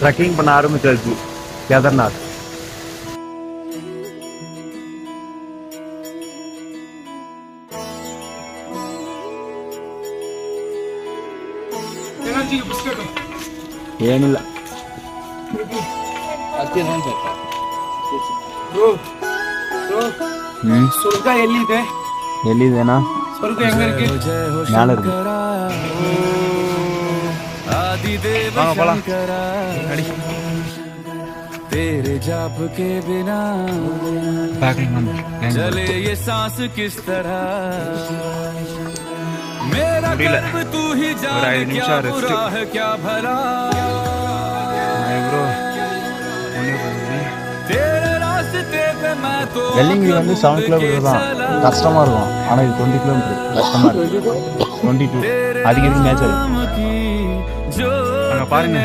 Trekking பண்ண ஆரம்பிச்சாச்சு கேதார்நாத். ಏನಿಲ್ಲ ಸ್ವರ್ಗ ಎಲ್ಲಿದೆ? ಎಲ್ಲಿದೇನಾ? ಸ್ವರ್ಗ ಹೆಂಗ மேல இருக்கு. வாங்க போலாம். तेरे जाप के बिना चले ये सांस किस तरह मेरा कर्म तू ही जाने क्या बुरा है क्या भला तेरे रास्ते पे मैं तो வெள்ளிங்கிரி வந்து 7 கிலோமீட்டர் தான், கஷ்டமா இருக்கும். ஆனா இது 20 கிலோமீட்டர் கஷ்டமா இருக்கு. 22 அதிக நேச்சர். जो அங்க பாருங்க